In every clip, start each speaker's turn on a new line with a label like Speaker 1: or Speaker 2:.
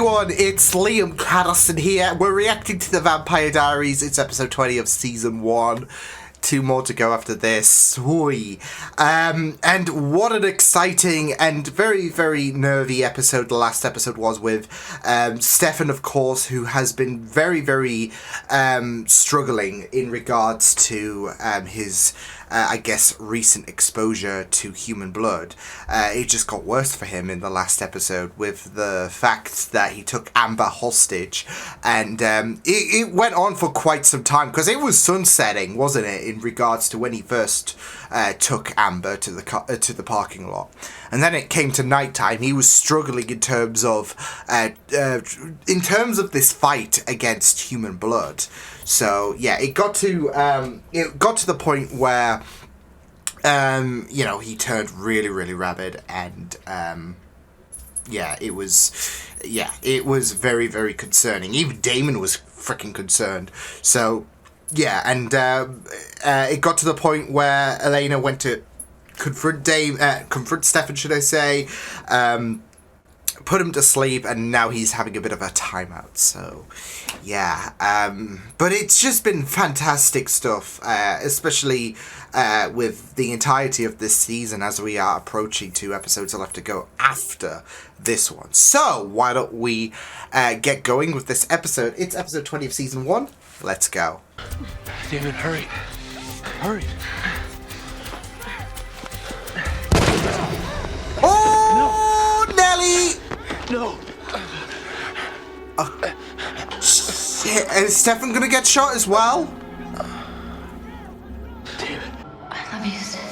Speaker 1: everyone, it's Liam Caddison here. We're reacting to the Vampire Diaries. It's episode 20 of season 1. 2 more to go after this. Whee. And what an exciting and very, very nervy episode the last episode was with Stefan, of course, who has been very, very struggling in regards to his, I guess, recent exposure to human blood. It just got worse for him in the last episode with the fact that he took Amber hostage. And it went on for quite some time because it was sunsetting, wasn't it, in regards to when he first took Amber to the parking lot. And then it came to nighttime. He was struggling in terms of this fight against human blood. So yeah, it got to the point where he turned really, really rabid, and it was very, very concerning. Even Damon was freaking concerned. So yeah, and it got to the point where Elena went to confront Stefan, should I say, put him to sleep, and now he's having a bit of a timeout. So yeah, but it's just been fantastic stuff, especially with the entirety of this season, as we are approaching 2 episodes left to go after this one. So why don't we get going with this episode? It's episode 20 of season 1. Let's go.
Speaker 2: David, hurry. Hurry.
Speaker 1: Oh, no. Nelly!
Speaker 2: No.
Speaker 1: Shit, is Stefan gonna get shot as well?
Speaker 2: David.
Speaker 3: I love you, Stefan.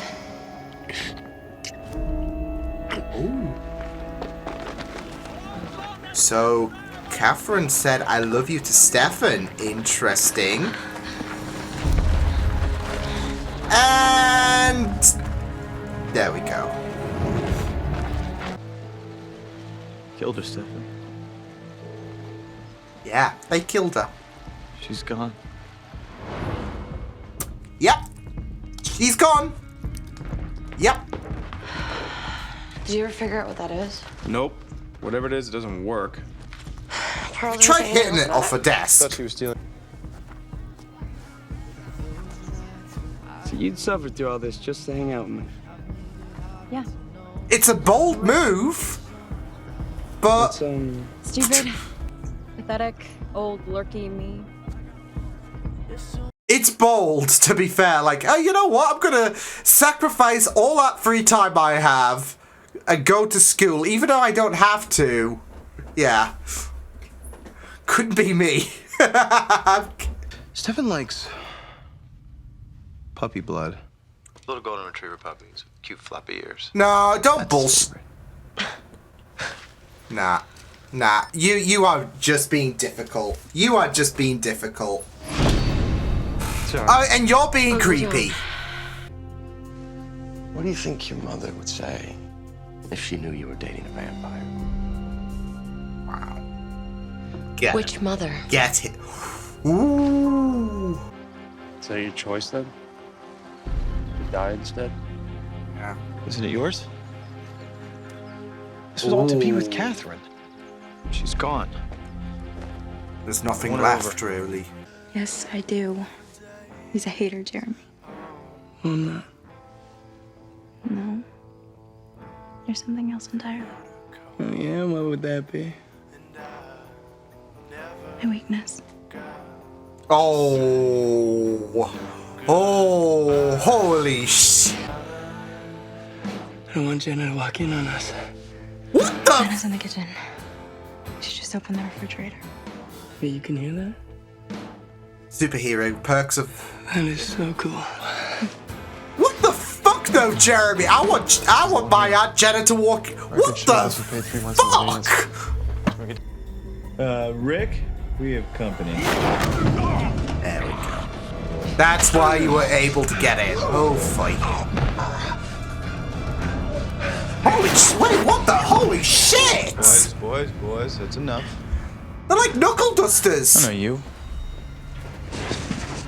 Speaker 1: So, Catherine said, I love you to Stefan. Interesting. And there we go.
Speaker 2: Killed her, Stefan.
Speaker 1: Yeah, they killed her.
Speaker 2: She's gone.
Speaker 1: Yep. She's gone. Yep.
Speaker 3: Did you ever figure out what that is?
Speaker 4: Nope. Whatever it is, it doesn't work.
Speaker 3: Pearl
Speaker 1: Try
Speaker 3: didn't say
Speaker 1: hitting it
Speaker 3: anything
Speaker 1: off a
Speaker 3: about
Speaker 1: desk.
Speaker 4: Thought she was stealing.
Speaker 2: So you'd suffer through all this just to hang out with me.
Speaker 3: Yeah.
Speaker 1: It's a bold move, but
Speaker 3: Stupid, pathetic, old, lurky me.
Speaker 1: it's bold, to be fair. Like, oh, you know what? I'm gonna sacrifice all that free time I have and go to school, even though I don't have to. Yeah. Couldn't be me.
Speaker 4: Stefan likes puppy blood.
Speaker 5: Little golden retriever puppies, cute floppy ears.
Speaker 1: No, don't bullshit. Nah. You are just being difficult. You are just being difficult.
Speaker 4: Sorry.
Speaker 1: Oh, and you're being creepy.
Speaker 5: What do you think your mother would say if she knew you were dating a vampire?
Speaker 1: Wow. Get
Speaker 3: Which
Speaker 1: it.
Speaker 3: mother?
Speaker 1: Get it. Ooh.
Speaker 4: Is that your choice then? You die instead?
Speaker 1: Yeah.
Speaker 4: Isn't it yours? This was all to be with Catherine. She's gone.
Speaker 1: There's nothing
Speaker 4: Won her
Speaker 1: left,
Speaker 4: over.
Speaker 1: really.
Speaker 6: Yes, I do. He's a hater, Jeremy.
Speaker 2: I'm not.
Speaker 6: No. There's something else entirely.
Speaker 2: Oh, yeah, what would that be?
Speaker 6: My weakness.
Speaker 1: Oh. Oh, holy sh...
Speaker 2: I don't want Jenna to walk in on us.
Speaker 1: What the?
Speaker 6: Jenna's in the kitchen. She just opened the refrigerator.
Speaker 2: Yeah, you can hear that?
Speaker 1: Superhero perks of...
Speaker 2: That is so cool.
Speaker 1: What the fuck, though, Jeremy? I want my Aunt Jenna to walk... What the fuck?
Speaker 7: Rick, we have company.
Speaker 1: There we go. That's why you were able to get in. Oh, fight. Holy wait, what the? Holy shit!
Speaker 4: Boys, that's enough.
Speaker 1: They're like knuckle dusters.
Speaker 4: I know you.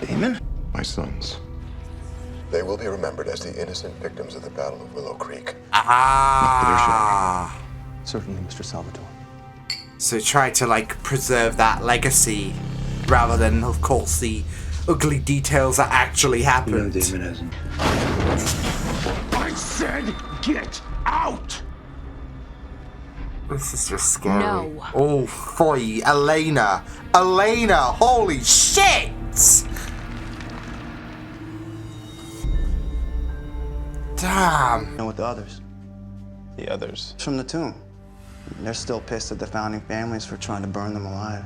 Speaker 2: Damon?
Speaker 5: My sons. They will be remembered as the innocent victims of the Battle of Willow Creek.
Speaker 1: Ah.
Speaker 5: Certainly, Mr. Salvatore.
Speaker 1: So try to, like, preserve that legacy rather than, of course, the ugly details that actually happened.
Speaker 8: Damon hasn't. I said get out!
Speaker 1: This is just scary.
Speaker 3: No.
Speaker 1: Oh, boy, Elena. Elena, holy shit! Damn.
Speaker 9: And with the others.
Speaker 2: The others.
Speaker 9: From the tomb. They're still pissed at the founding families for trying to burn them alive.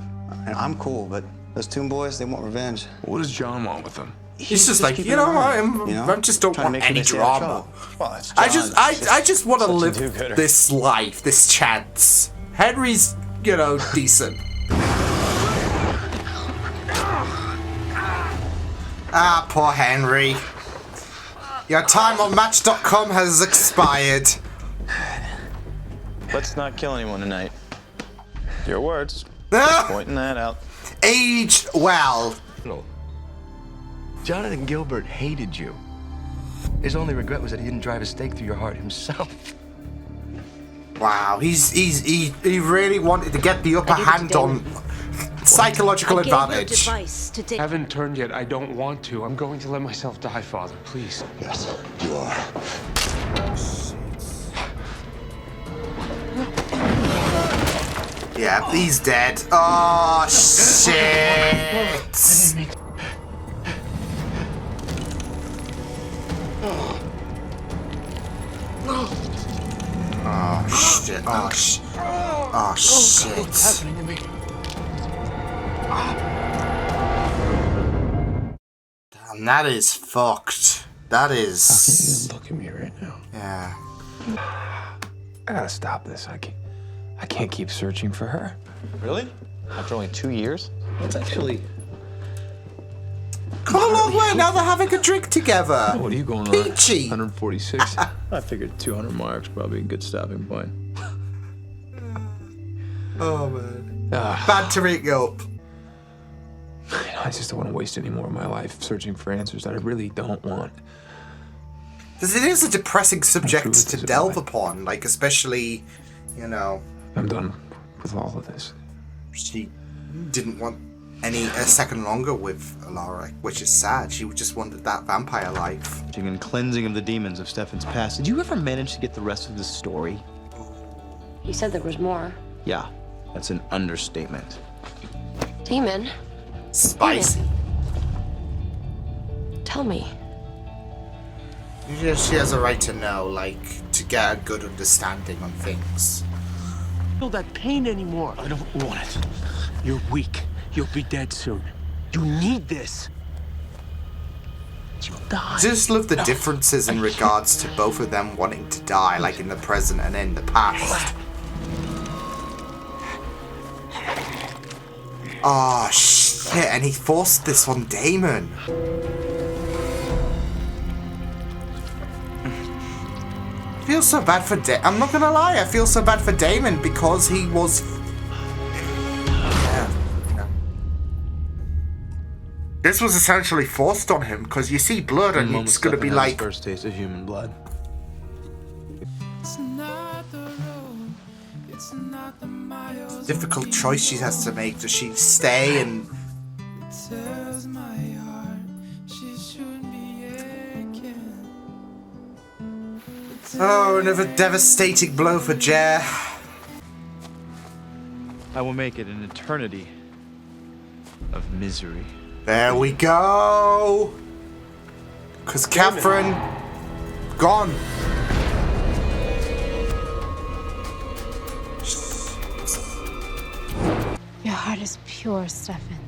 Speaker 9: And I'm cool, but those tomb boys, they want revenge.
Speaker 8: What does John want with them?
Speaker 1: He's just like,
Speaker 9: keeping
Speaker 1: you know,
Speaker 9: it around,
Speaker 1: I just don't
Speaker 9: Trying to
Speaker 1: want
Speaker 9: make sure
Speaker 1: any
Speaker 9: they stay out of
Speaker 1: drama.
Speaker 9: trouble.
Speaker 2: Well, it's
Speaker 1: I
Speaker 2: John's
Speaker 1: just want to
Speaker 2: such a
Speaker 1: live
Speaker 2: do-gooder.
Speaker 1: this life, this chance. Henry's, you know, decent. Ah, poor Henry. Your time on Match.com has expired.
Speaker 2: Let's not kill anyone tonight. Your words.
Speaker 1: Ah,
Speaker 2: Pointing that out.
Speaker 1: aged well.
Speaker 5: Jonathan Gilbert hated you. His only regret was that he didn't drive a stake through your heart himself.
Speaker 1: Wow, he really wanted to get the upper hand on psychological advantage.
Speaker 4: Haven't turned yet. I don't want to. I'm going to let myself die, Father. Please.
Speaker 8: Yes, you are.
Speaker 1: Yeah, he's dead. Oh, shit. Oh, shit. Oh, shit. Oh, shit.
Speaker 8: What's happening to me?
Speaker 1: Damn, that is fucked. That is...
Speaker 2: Look at me right now.
Speaker 1: Yeah.
Speaker 2: I gotta stop this. I can't keep searching for her. Really? After only 2 years?
Speaker 5: That's actually...
Speaker 1: Come a long way, now they're having a drink together.
Speaker 2: What are you going on?
Speaker 1: Peachy.
Speaker 2: 146.
Speaker 7: I figured 200 marks probably a good stopping point.
Speaker 1: Oh, man. Bantering up.
Speaker 2: I just don't want to waste any more of my life searching for answers that I really don't want.
Speaker 1: Because it is a depressing subject
Speaker 2: truth
Speaker 1: to
Speaker 2: is a
Speaker 1: delve
Speaker 2: lie.
Speaker 1: upon, like, especially, you know,
Speaker 2: I'm done with all of this.
Speaker 1: she didn't want a second longer with Alara, which is sad. She just wanted that vampire life.
Speaker 10: And cleansing of the demons of Stefan's past. Did you ever manage to get the rest of the story?
Speaker 3: You said there was more.
Speaker 10: Yeah, that's an understatement.
Speaker 3: Demon,
Speaker 1: Spicy.
Speaker 3: tell me.
Speaker 1: She has a right to know, like, to get a good understanding on things.
Speaker 8: Feel that pain anymore. I don't want it. You're weak. You'll be dead soon. You need this. You'll die.
Speaker 1: Just love the differences in regards to both of them wanting to die, like in the present and in the past. Oh shit, and he forced this on Damon. I feel so bad for I'm not gonna lie, I feel so bad for Damon because he was... Yeah. This was essentially forced on him because you see blood and it's gonna be like...
Speaker 10: First taste of human blood.
Speaker 1: Difficult choice she has to make. Does she stay and... Oh, another devastating blow for Jer.
Speaker 7: I will make it an eternity of misery.
Speaker 1: There we go. Because Catherine... gone.
Speaker 6: Your heart is pure, Stefan.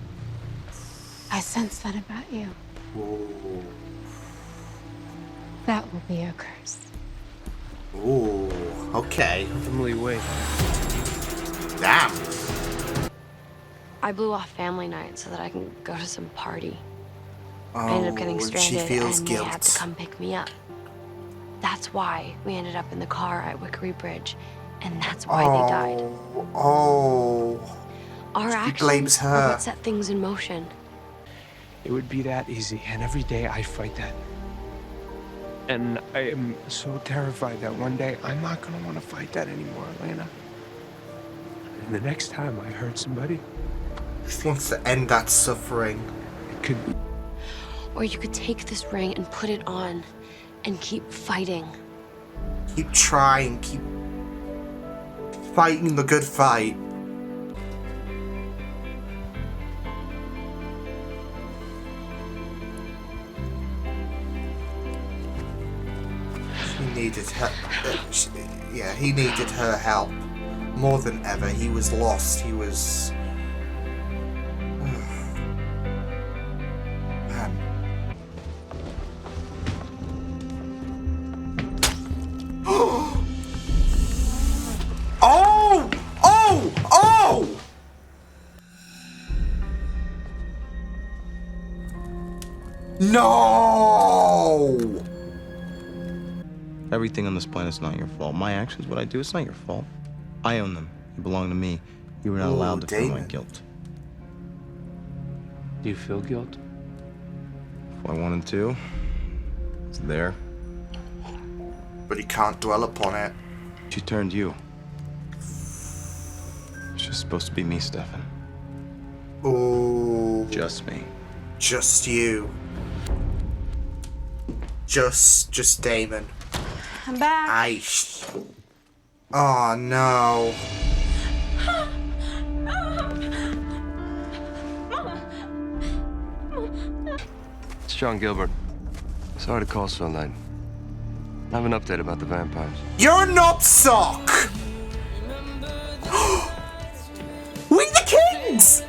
Speaker 6: I sense that about you.
Speaker 1: Ooh.
Speaker 6: That will be your curse.
Speaker 1: Ooh, okay.
Speaker 2: Emily, wait.
Speaker 1: Damn.
Speaker 3: I blew off family night so that I can go to some party. I ended up getting
Speaker 1: and
Speaker 3: stranded
Speaker 1: she feels
Speaker 3: and
Speaker 1: guilt.
Speaker 3: they had to come pick me up. That's why we ended up in the car at Wickery Bridge, and that's why they died.
Speaker 1: Oh.
Speaker 3: Our
Speaker 1: He
Speaker 3: actions
Speaker 1: blames
Speaker 3: are
Speaker 1: her.
Speaker 3: what set things in motion.
Speaker 4: It would be that easy, and every day I fight that. And I am so terrified that one day I'm not gonna want to fight that anymore, Elena.
Speaker 8: And the next time I hurt somebody,
Speaker 1: Just wants to end that suffering.
Speaker 8: it could be.
Speaker 3: Or you could take this ring and put it on and keep fighting.
Speaker 1: Keep trying, keep fighting the good fight. She needed her. Yeah, he needed her help more than ever. He was lost. He was. Man. Oh! Oh! Oh! No!
Speaker 5: Everything on this planet's not your fault. My actions, what I do, it's not your fault. I own them. They belong to me. You were not
Speaker 1: Ooh,
Speaker 5: allowed to feel my
Speaker 1: Damon.
Speaker 5: guilt.
Speaker 4: Do you feel guilt?
Speaker 5: If I wanted to, it's there.
Speaker 1: But he can't dwell upon it.
Speaker 5: She turned you. It's just supposed to be me, Stefan.
Speaker 1: Oh.
Speaker 5: Just me.
Speaker 1: Just you. Just Damon.
Speaker 6: I'm back.
Speaker 1: Aish. Oh no.
Speaker 11: It's John Gilbert. Sorry to call so late. I have an update about the vampires.
Speaker 1: You're not Sock! We the Kings!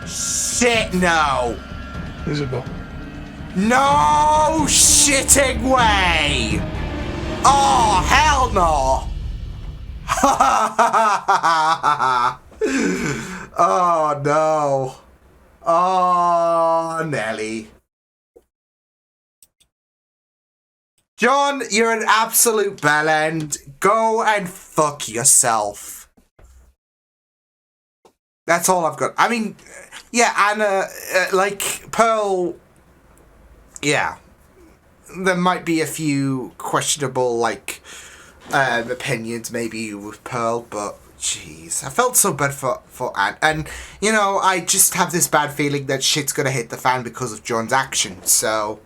Speaker 1: Shit, no!
Speaker 2: Isabel.
Speaker 1: No shitting way! Oh, hell no! Oh, no. Oh, Nelly. John, you're an absolute bellend. Go and fuck yourself. That's all I've got. I mean, yeah, Anna, like, Pearl, yeah. There might be a few questionable, like, opinions maybe with Pearl, but jeez, I felt so bad for Anne. And, you know, I just have this bad feeling that shit's gonna hit the fan because of John's actions, so...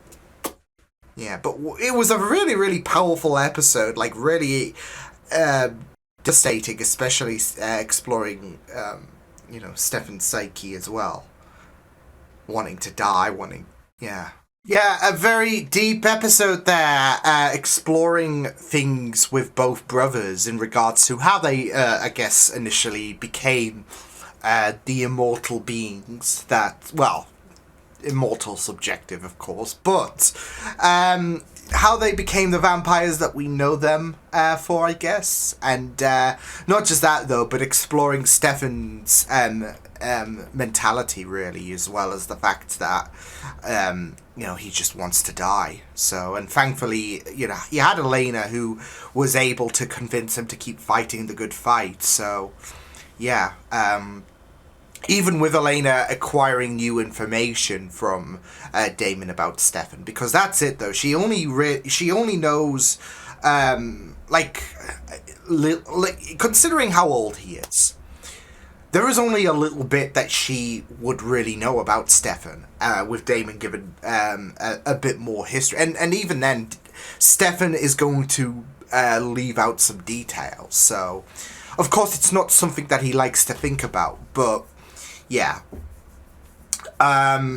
Speaker 1: Yeah, but it was a really, really powerful episode, like, really devastating, especially exploring, you know, Stefan's psyche as well. Wanting to die, yeah. Yeah, a very deep episode there, exploring things with both brothers in regards to how they, I guess, initially became the immortal beings that, well, immortal subjective, of course, but how they became the vampires that we know them for, I guess. And not just that, though, but exploring Stefan's mentality, really, as well as the fact that, you know, he just wants to die. So, and thankfully, you know, he had Elena who was able to convince him to keep fighting the good fight. So, yeah, even with Elena acquiring new information from Damon about Stefan, because that's it though. She only knows, like considering how old he is, there is only a little bit that she would really know about Stefan. With Damon given a bit more history, and even then, Stefan is going to leave out some details. So, of course, it's not something that he likes to think about, but. Yeah. But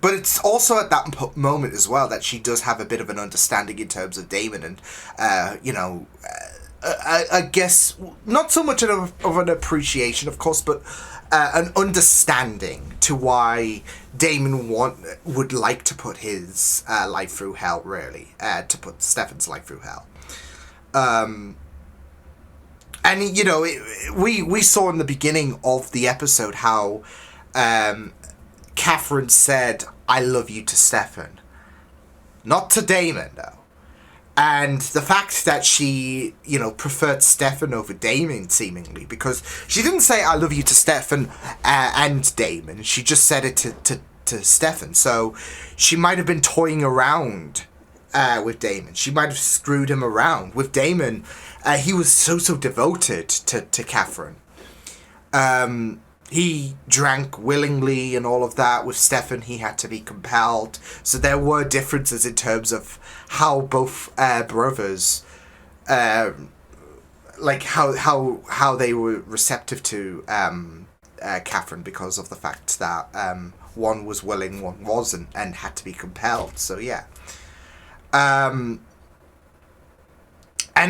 Speaker 1: it's also at that moment as well that she does have a bit of an understanding in terms of Damon and, you know, I guess not so much of an appreciation, of course, but an understanding to why Damon would like to put his life through hell, really, to put Stefan's life through hell. And, you know, we saw in the beginning of the episode how Catherine said, "I love you" to Stefan. Not to Damon, though. And the fact that she, you know, preferred Stefan over Damon, seemingly, because she didn't say, "I love you" to Stefan and Damon. She just said it to Stefan. So she might have been toying around with Damon. She might have screwed him around. With Damon, he was so devoted to Catherine. He drank willingly and all of that. With Stefan, he had to be compelled. So there were differences in terms of how both brothers, like how they were receptive to Catherine, because of the fact that one was willing, one wasn't, and had to be compelled. So yeah. And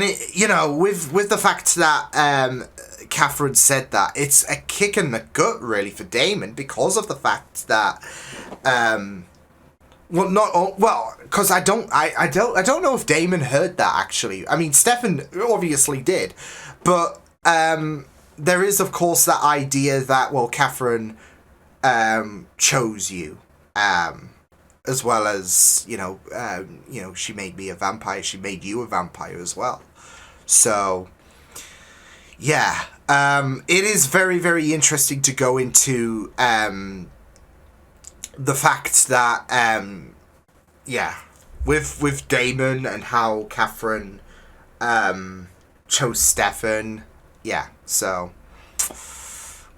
Speaker 1: it, you know, with the fact that Catherine said that, it's a kick in the gut really for Damon, because of the fact that because I don't know if Damon heard that actually. I mean, Stefan obviously did, but there is of course that idea that, well, Catherine chose you, as well as, you know, she made me a vampire. She made you a vampire as well. So, yeah, it is very, very interesting to go into the fact that, yeah, with Damon and how Catherine chose Stefan. Yeah, so,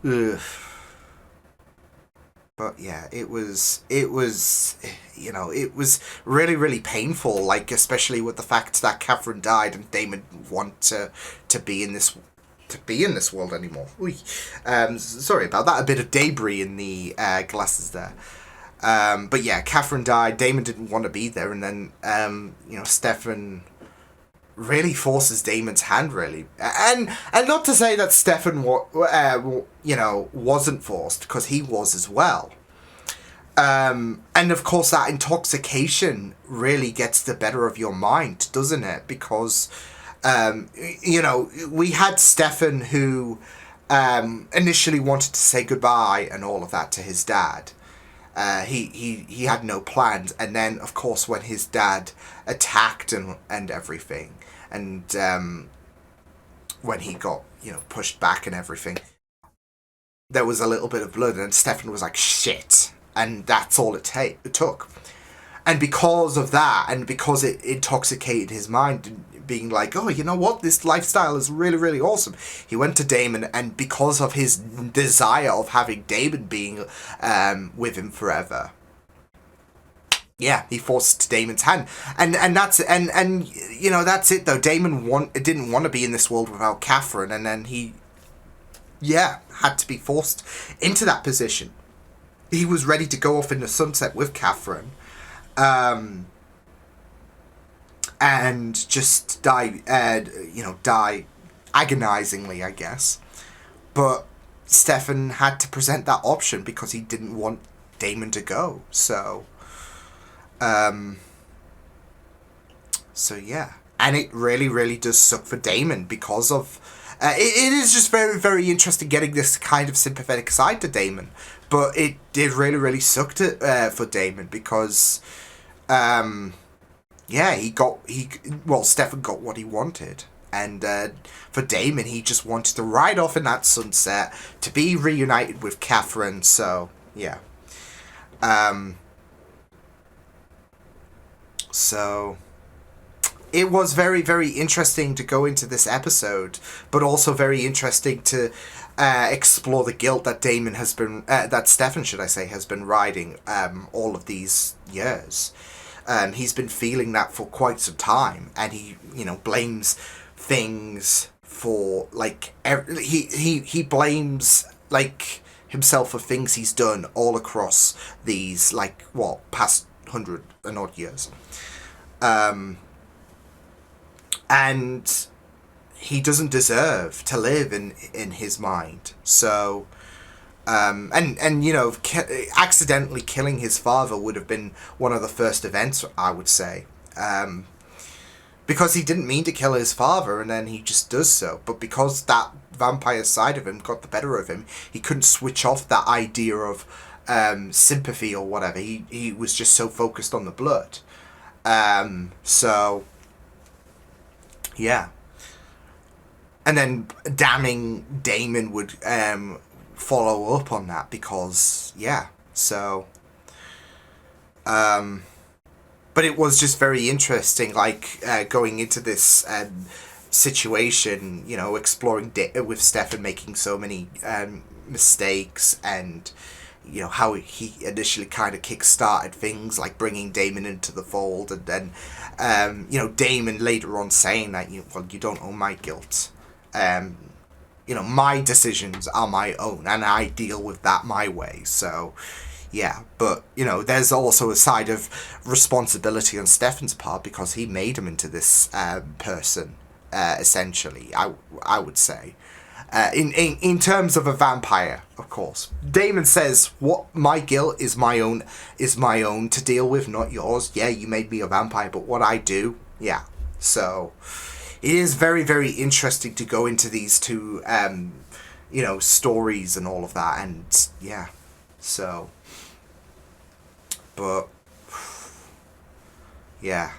Speaker 1: ugh. But yeah, it was, you know, it was really, really painful, like, especially with the fact that Catherine died and Damon didn't want to be in this world anymore. Sorry about that, a bit of debris in the glasses there. But yeah, Catherine died, Damon didn't want to be there, and then, you know, Stefan really forces Damon's hand, really. And not to say that Stefan, you know, wasn't forced, because he was as well. And of course that intoxication really gets the better of your mind, doesn't it? Because, you know, we had Stefan who initially wanted to say goodbye and all of that to his dad. He had no plans, and then of course when his dad attacked and everything, and when he got, you know, pushed back and everything, there was a little bit of blood, and Stefan was like, shit, and that's all it took. And because of that, and because it intoxicated his mind, being like, oh, you know what, this lifestyle is really, really awesome, he went to Damon, and because of his desire of having Damon being with him forever, yeah, he forced Damon's hand, and that's, and you know, that's it though. Damon didn't want to be in this world without Catherine, and then he, yeah, had to be forced into that position. He was ready to go off in the sunset with Catherine, and just die, you know, die agonizingly, I guess. But Stefan had to present that option because he didn't want Damon to go. So, so yeah. And it really, really does suck for Damon because of... it is just very, very interesting getting this kind of sympathetic side to Damon. But it did really, really suck for Damon because... yeah, Stefan got what he wanted. And for Damon, he just wanted to ride off in that sunset to be reunited with Catherine. So, yeah. So, it was very, very interesting to go into this episode, but also very interesting to explore the guilt that Damon has been, that Stefan, should I say, has been riding all of these years. He's been feeling that for quite some time, and he, you know, blames things for, like, he blames, like, himself for things he's done all across these, like, what, past 100 and odd years. And he doesn't deserve to live in his mind. So, and you know, accidentally killing his father would have been one of the first events, I would say. Because he didn't mean to kill his father, and then he just does so. But because that vampire side of him got the better of him, he couldn't switch off that idea of sympathy or whatever. He was just so focused on the blood. So, yeah. And then damning Damon would follow up on that because, yeah. So, but it was just very interesting, like, going into this situation, you know, exploring with Stefan making so many mistakes, and, you know, how he initially kind of kick-started things, like bringing Damon into the fold, and then, you know, Damon later on saying that, well, you don't own my guilt. You know, my decisions are my own, and I deal with that my way, so... Yeah, but, you know, there's also a side of responsibility on Stefan's part, because he made him into this person, essentially, I would say. In terms of a vampire, of course. Damon says, what my guilt is my own to deal with, not yours. Yeah, you made me a vampire, but what I do, yeah. So, it is very, very interesting to go into these two, you know, stories and all of that, and, yeah, so... But, yeah,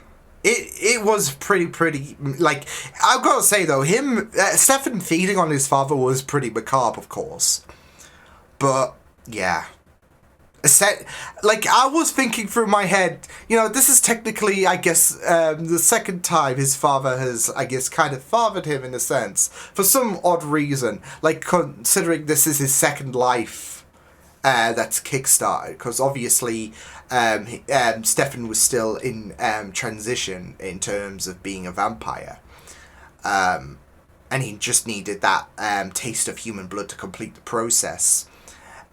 Speaker 1: it was pretty, like, I've got to say, though, Stefan feeding on his father was pretty macabre, of course. But, yeah. Like, I was thinking through my head, you know, this is technically, I guess, the second time his father has, I guess, kind of fathered him in a sense. For some odd reason. Like, considering this is his second life. That's kickstarted, because obviously Stefan was still in transition in terms of being a vampire, and he just needed that taste of human blood to complete the process,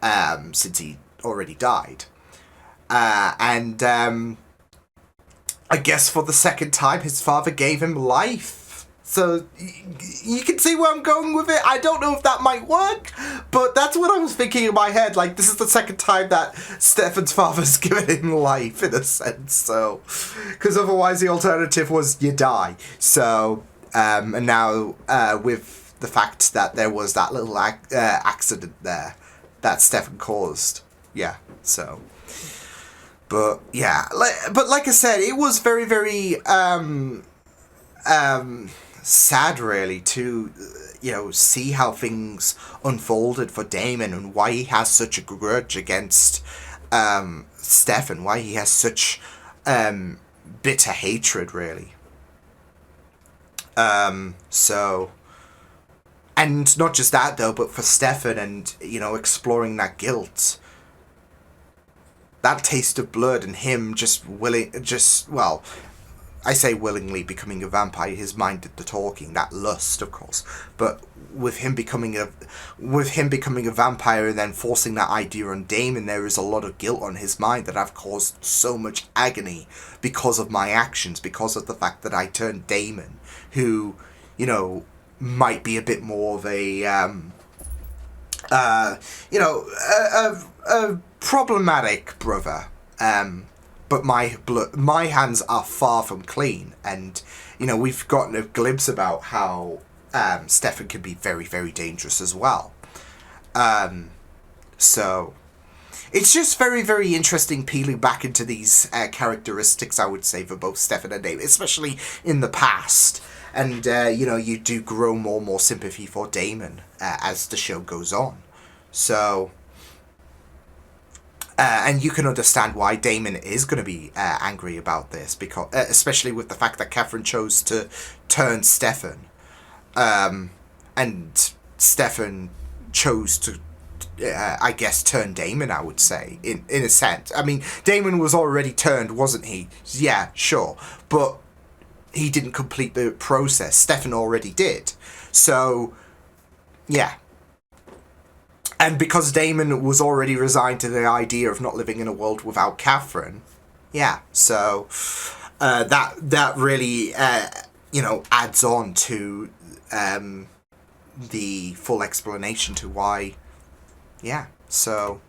Speaker 1: since he already died, and I guess for the second time his father gave him life. So, you can see where I'm going with it. I don't know if that might work, but that's what I was thinking in my head. Like, this is the second time that Stefan's father's given him life, in a sense, so... Because otherwise the alternative was you die. So, and now, with the fact that there was that little accident there that Stefan caused. Yeah, so... But, yeah. But like I said, it was very, very, sad, really, to, you know, see how things unfolded for Damon, and why he has such a grudge against Stefan, why he has such bitter hatred, really. So, and not just that, though, but for Stefan, and, you know, exploring that guilt, that taste of blood, and him well, I say willingly becoming a vampire, his mind did the talking, that lust, of course. But with him becoming a vampire and then forcing that idea on Damon, there is a lot of guilt on his mind that I've caused so much agony because of my actions, because of the fact that I turned Damon, who, you know, might be a bit more of a, you know, a problematic brother, but my hands are far from clean, and, you know, we've gotten a glimpse about how Stefan can be very, very dangerous as well. So it's just very, very interesting peeling back into these characteristics, I would say, for both Stefan and Damon, especially in the past. And, you know, you do grow more and more sympathy for Damon as the show goes on. So... and you can understand why Damon is going to be angry about this, because especially with the fact that Catherine chose to turn Stefan, and Stefan chose to, I guess, turn Damon, I would say, in a sense. I mean, Damon was already turned, wasn't he? Yeah, sure. But he didn't complete the process. Stefan already did. So, yeah. And because Damon was already resigned to the idea of not living in a world without Catherine, yeah, so that really, you know, adds on to the full explanation to why, yeah, so...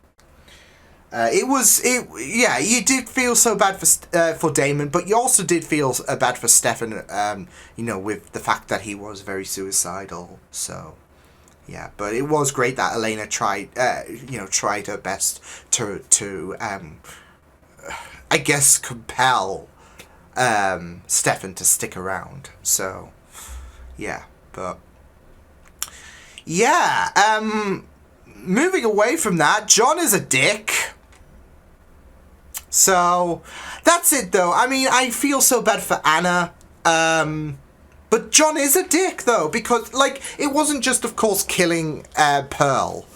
Speaker 1: yeah, you did feel so bad for Damon, but you also did feel bad for Stefan, you know, with the fact that he was very suicidal, so... Yeah, but it was great that Elena tried her best to I guess, compel Stefan to stick around. So, yeah, but yeah, moving away from that, John is a dick. So that's it though. I mean, I feel so bad for Anna. But John is a dick though, because like it wasn't just of course killing Pearl.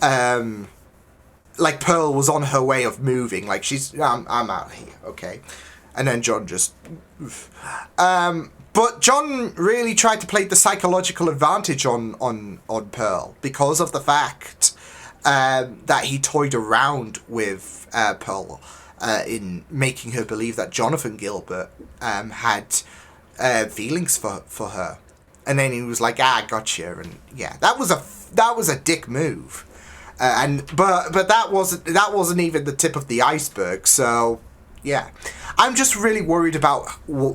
Speaker 1: Like Pearl was on her way of moving, like she's I'm out here, okay. And then John just but John really tried to play the psychological advantage on Pearl because of the fact that he toyed around with Pearl in making her believe that Jonathan Gilbert had feelings for her. And then he was like, I gotcha, and yeah, that was a dick move. But that wasn't even the tip of the iceberg. So yeah, I'm just really worried about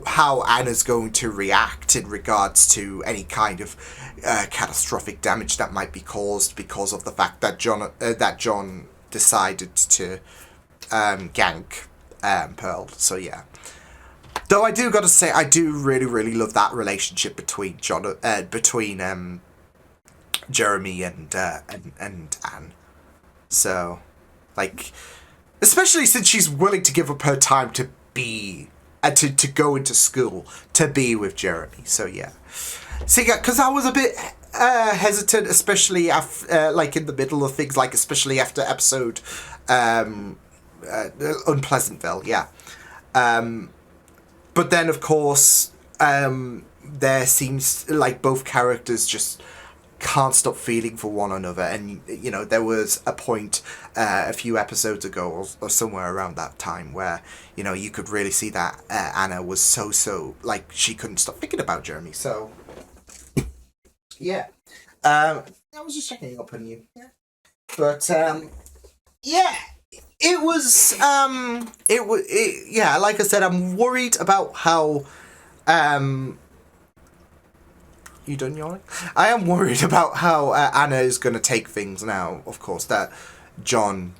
Speaker 1: how Anna's going to react in regards to any kind of catastrophic damage that might be caused because of the fact that John decided to gank Pearl. So yeah. Though I do gotta say, I do really love that relationship between Jeremy and Anne. So, like, especially since she's willing to give up her time to be to go into school to be with Jeremy. So yeah. So yeah, because I was a bit hesitant, especially like in the middle of things, like especially after episode Unpleasantville. Yeah. But then, of course, there seems like both characters just can't stop feeling for one another. And, you know, there was a point a few episodes ago or somewhere around that time where, you know, you could really see that Anna was so, like, she couldn't stop thinking about Jeremy. So, yeah. I was just checking up on you. Yeah. But, yeah. It was, yeah, like I said, I'm worried about how, you done yawning? I am worried about how Anna is going to take things now, of course, that John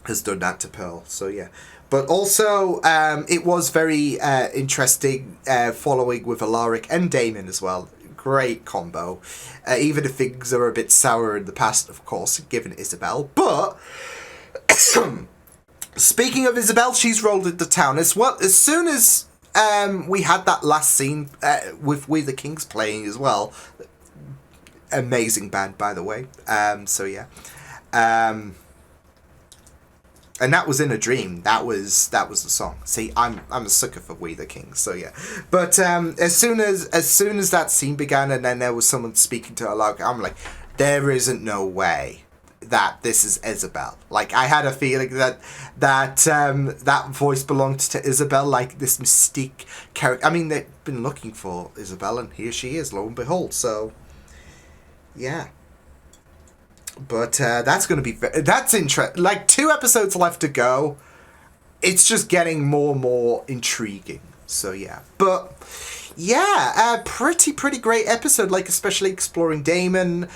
Speaker 1: has done that to Pearl, so yeah. But also, it was very interesting following with Alaric and Damon as well. Great combo, even if things are a bit sour in the past, of course, given Isabel, but... Speaking of Isabel, she's rolled into town as well. As soon as we had that last scene with We the Kings playing as well. Amazing band, by the way. So yeah. And that was in a dream. That was the song. See, I'm a sucker for We the Kings. So yeah. But as soon as that scene began, and then there was someone speaking to Alaric, I'm like, there isn't no way that this is Isabel. Like, I had a feeling that voice belonged to Isabel, like this mystique character. I mean, they've been looking for Isabel, and here she is, lo and behold. So, yeah. But that's going to be... That's interesting. Like, 2 episodes left to go. It's just getting more and more intriguing. So, yeah. But... yeah, pretty great episode, like especially exploring Damon,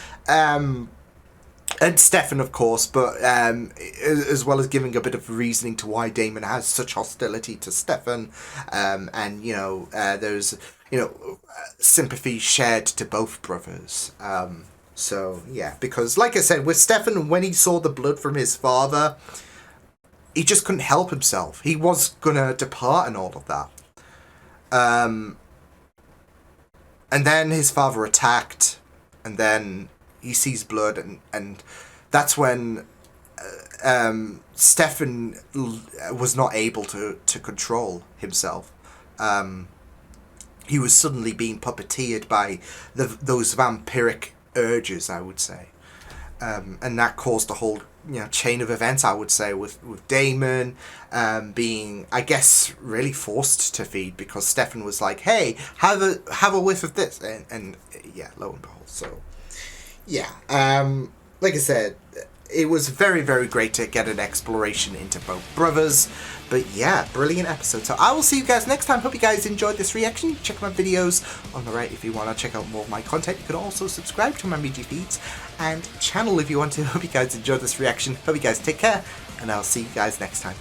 Speaker 1: and Stefan, of course, but as well as giving a bit of reasoning to why Damon has such hostility to Stefan, and, you know, there's, you know, sympathy shared to both brothers. So, yeah, because, like I said, with Stefan, when he saw the blood from his father, he just couldn't help himself. He was gonna depart and all of that. And then his father attacked, and then he sees blood, and that's when Stefan was not able to control himself. He was suddenly being puppeteered by those vampiric urges, I would say. And that caused a whole, you know, chain of events, I would say, with Damon being, I guess, really forced to feed, because Stefan was like, hey, have a whiff of this, and yeah, lo and behold. So yeah, like I said, it was very great to get an exploration into both brothers. But yeah, brilliant episode. So I will see you guys next time. Hope you guys enjoyed this reaction. Check my videos on the right if you want to check out more of my content. You can also subscribe to my media feeds and channel if you want to. Hope you guys enjoyed this reaction. Hope you guys take care, and I'll see you guys next time.